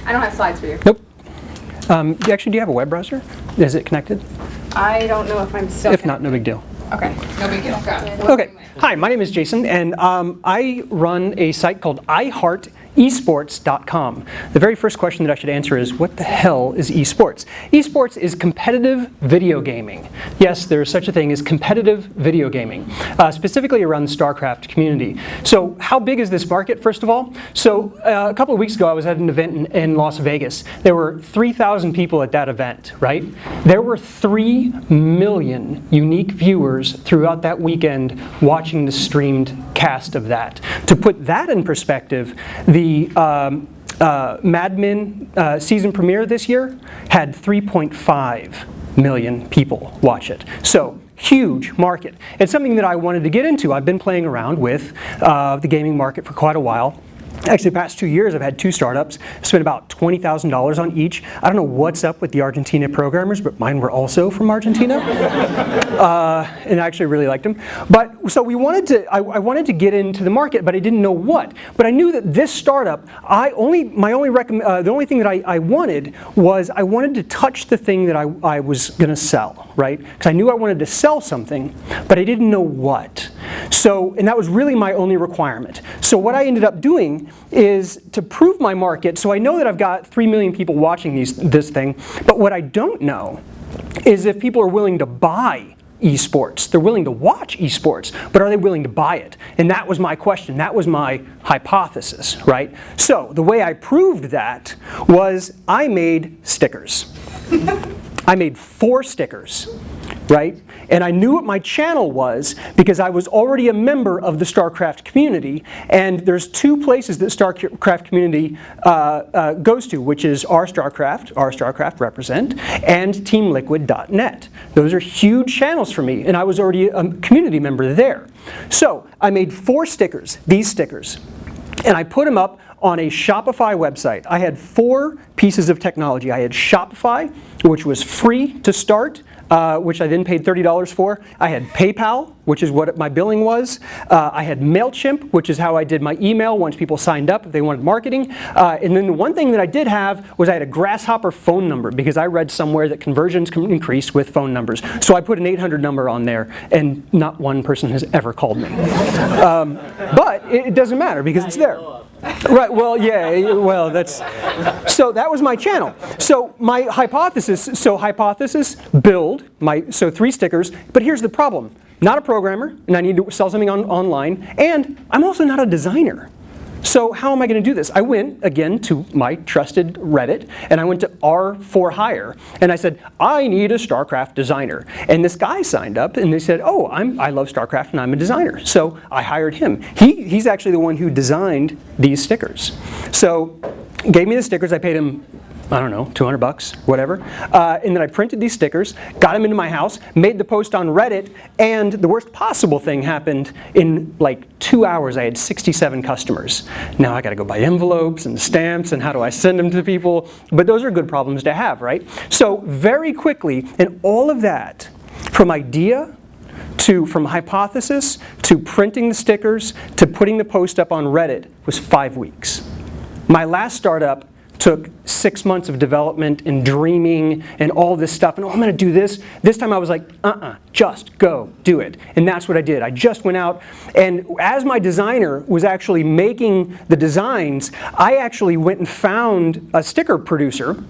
I don't have slides for you. Nope. Actually, do you have a web browser? Is it connected? I don't know if I'm still If not, no big deal. Okay, no big deal. Got it. Okay. Hi, my name is Jason, and I run a site called iHearteSports.com. The very first question that I should answer is, what the hell is eSports? eSports is competitive video gaming. Yes, there is such a thing as competitive video gaming, specifically around the StarCraft community. So how big is this market, first of all? So a couple of weeks ago, I was at an event in Las Vegas. There were 3,000 people at that event, right? There were 3 million unique viewers throughout that weekend watching the streamed cast of that. To put that in perspective, the Mad Men season premiere this year had 3.5 million people watch it. So huge market. It's something that I wanted to get into. I've been playing around with the gaming market for quite a while. Actually, the past 2 years, I've had 2 startups, spent about $20,000 on each. I don't know what's up with the Argentina programmers, but mine were also from Argentina. And I actually really liked them. But so I wanted to get into the market, but I didn't know what. But I knew that this startup, the only thing that I wanted was I wanted to touch the thing that I was going to sell, right? Because I knew I wanted to sell something, but I didn't know what. So, and that was really my only requirement. So what I ended up doing is to prove my market. So I know that I've got 3 million people watching this thing, but what I don't know is if people are willing to buy eSports. They're willing to watch eSports, but are they willing to buy it? And that was my question. That was my hypothesis, right? So the way I proved that was I made stickers. I made 4 stickers, right? And I knew what my channel was because I was already a member of the StarCraft community. And there's 2 places that StarCraft community goes to, which is our StarCraft represent, and TeamLiquid.net. Those are huge channels for me, and I was already a community member there. So I made 4 stickers, these stickers, and I put them up on a Shopify website. I had 4 pieces of technology. I had Shopify, which was free to start, which I then paid $30 for. I had PayPal, which is what my billing was. I had MailChimp, which is how I did my email once people signed up if they wanted marketing. And then the one thing that I did have was I had a Grasshopper phone number because I read somewhere that conversions can increase with phone numbers. So I put an 800 number on there, and not one person has ever called me. But it doesn't matter because it's there. Right, well, yeah, well, so that was my channel. So my hypothesis, build, so 3 stickers, but here's the problem. Not a programmer, and I need to sell something online, and I'm also not a designer. So how am I going to do this? I went, again, to my trusted Reddit, and I went to R4Hire, and I said, I need a StarCraft designer. And this guy signed up, and they said, oh, I love StarCraft, and I'm a designer. So I hired him. He's actually the one who designed these stickers. So gave me the stickers. I paid him, I don't know, $200, whatever. And then I printed these stickers, got them into my house, made the post on Reddit, and the worst possible thing happened in like 2 hours. I had 67 customers. Now I got to go buy envelopes and stamps, and how do I send them to people? But those are good problems to have, right? So very quickly, and all of that, from idea from hypothesis to printing the stickers to putting the post up on Reddit was 5 weeks. My last startup took 6 months of development and dreaming and all this stuff, and I'm going to do this. This time I was like, just go do it. And that's what I did. I just went out, and as my designer was actually making the designs, I actually went and found a sticker producer.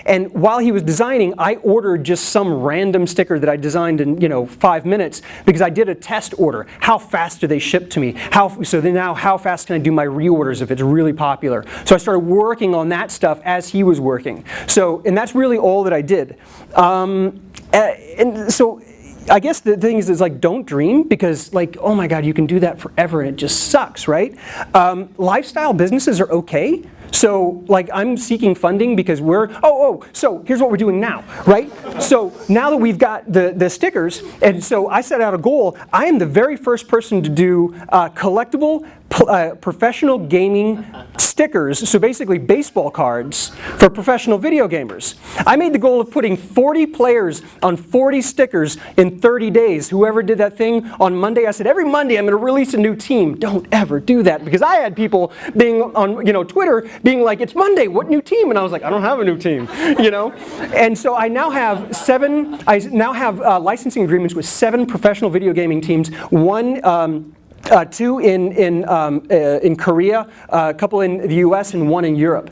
And while he was designing, I ordered just some random sticker that I designed in 5 minutes because I did a test order. How fast do they ship to me? So then now how fast can I do my reorders if it's really popular? So I started working on that stuff as he was working. And that's really all that I did. And so I guess the thing is like, don't dream, because like, oh my God, you can do that forever and it just sucks, right? Lifestyle businesses are okay. So like I'm seeking funding because so here's what we're doing now, right? So now that we've got the stickers, and so I set out a goal, I am the very first person to do collectible professional gaming stickers, so basically baseball cards for professional video gamers. I made the goal of putting 40 players on 40 stickers in 30 days. Whoever did that thing on Monday, I said, every Monday I'm going to release a new team. Don't ever do that, because I had people being on Twitter being like, it's Monday, what new team? And I was like, I don't have a new team, And so I now have licensing agreements with 7 professional video gaming teams. Two in Korea, a couple in the US, and 1 in Europe.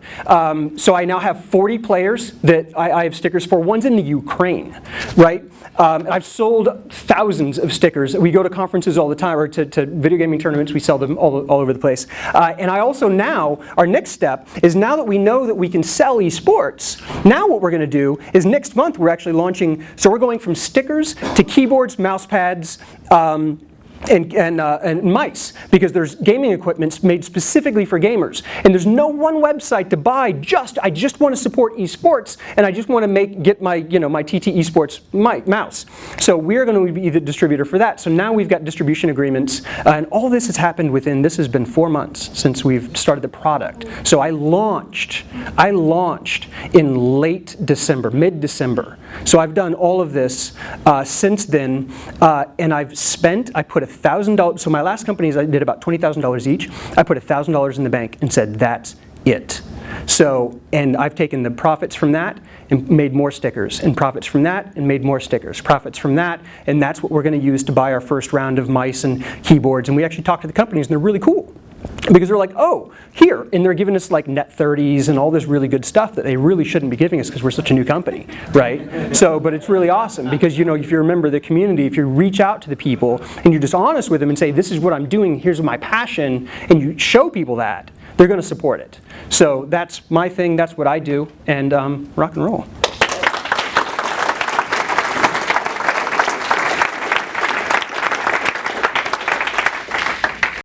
So I now have 40 players that I have stickers for. One's in the Ukraine, right? I've sold thousands of stickers. We go to conferences all the time, or to video gaming tournaments. We sell them all over the place. And I also now, our next step is, now that we know that we can sell eSports, now what we're going to do is next month we're actually launching, so we're going from stickers to keyboards, mouse pads, and mice, because there's gaming equipment made specifically for gamers, and there's no one website to buy. I just want to support eSports, and I just want to get my my TT eSports mouse. So we're going to be the distributor for that. So now we've got distribution agreements, and all this has happened within. This has been 4 months since we've started the product. So I launched in late December, mid-December. So I've done all of this since then, and I put $1,000. So my last companies, I did about $20,000 each. I put $1,000 in the bank and said, that's it. So, and I've taken the profits from that and made more stickers, and profits from that and made more stickers, profits from that, and that's what we're going to use to buy our first round of mice and keyboards. And we actually talked to the companies, and they're really cool, because they're like, oh, here, and they're giving us like net 30s and all this really good stuff that they really shouldn't be giving us because we're such a new company, right? So, but it's really awesome, because if you remember the community, if you reach out to the people and you're just honest with them and say, this is what I'm doing, here's my passion, and you show people that, they're going to support it. So that's my thing, that's what I do, and rock and roll.